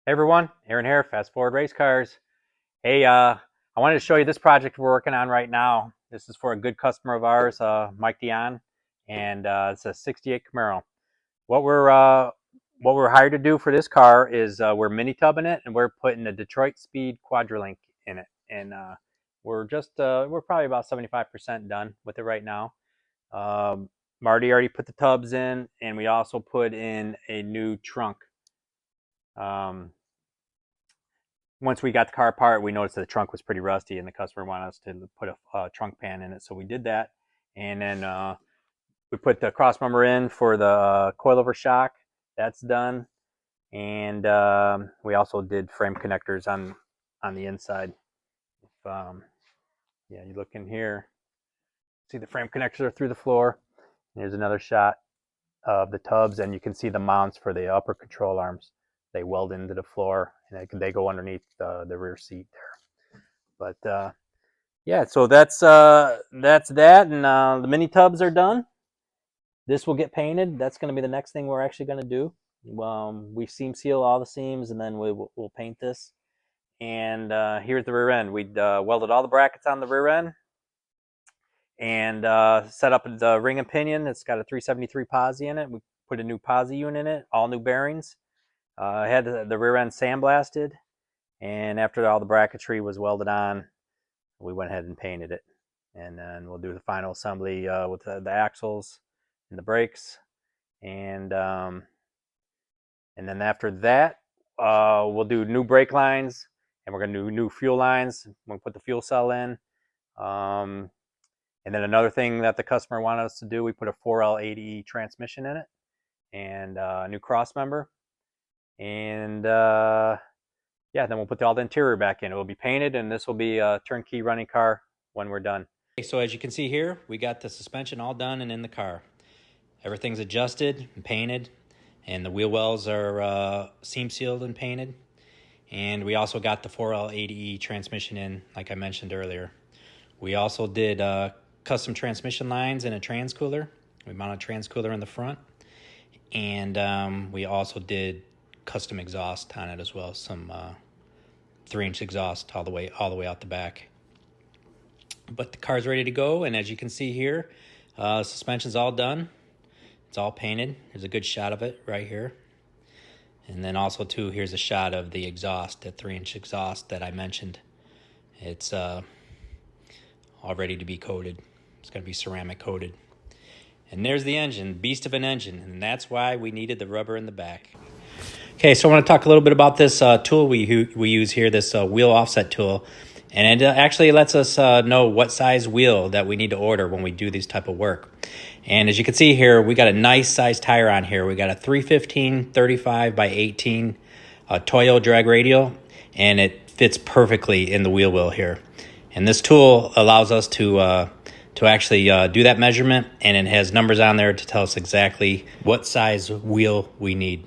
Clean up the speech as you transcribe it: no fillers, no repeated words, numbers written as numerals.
Hey everyone, Aaron here, Fast Forward Race Cars. Hey, I wanted to show you this project we're working on right now. This is for a good customer of ours, Mike Dion, and it's a '68 Camaro. What we're hired to do for this car is we're mini tubbing it, and we're putting the Detroit Speed Quadra in it, and we're probably about 75% done with it right now. Marty already put the tubs in, and we also put in a new trunk. Once we got the car apart, we noticed that the trunk was pretty rusty, and the customer wanted us to put a trunk pan in it, so we did that. And then we put the crossmember in for the coilover shock. That's done. And we also did frame connectors on the inside. Yeah, you look in here, see the frame connectors are through the floor. Here's another shot of the tubs, and you can see the mounts for the upper control arms. They weld into the floor, and they go underneath the rear seat there. But yeah, so that's that, and the mini tubs are done. This will get painted. That's going to be the next thing we're actually going to do. We seam seal all the seams, and then we'll paint this. And here's the rear end. We welded all the brackets on the rear end, and set up the ring and pinion. It's got a 373 posi in it. We put a new posi unit in it, all new bearings. I had the rear end sandblasted, and after all the bracketry was welded on, we went ahead and painted it. And then we'll do the final assembly with the axles and the brakes, and then after that, we'll do new brake lines, and we're going to do new fuel lines. We'll put the fuel cell in. And then another thing that the customer wanted us to do, we put a 4L80E transmission in it, and a new cross member. And yeah, then we'll put all the interior back in. It will be painted, and this will be a turnkey running car when we're done. So as you can see here, we got the suspension all done and in the car. Everything's adjusted and painted, and the wheel wells are seam sealed and painted. And we also got the 4L80E transmission in, like I mentioned earlier. We also did custom transmission lines and a transcooler. We mounted a transcooler in the front, and we also did custom exhaust on it as well, some 3-inch exhaust all the way out the back. But the car's ready to go, and as you can see here, suspension's all done. It's all painted. There's a good shot of it right here. And then also too, here's a shot of the exhaust, the 3-inch exhaust that I mentioned. It's all ready to be coated. It's going to be ceramic coated. And there's the engine, beast of an engine, and that's why we needed the rubber in the back. Okay, so I want to talk a little bit about this tool we use here, this wheel offset tool. And it actually lets us know what size wheel that we need to order when we do these type of work. And as you can see here, we got a nice size tire on here. We got a 315 35 by 18 Toyo drag radial, and it fits perfectly in the wheel well here. And this tool allows us to actually do that measurement, and it has numbers on there to tell us exactly what size wheel we need.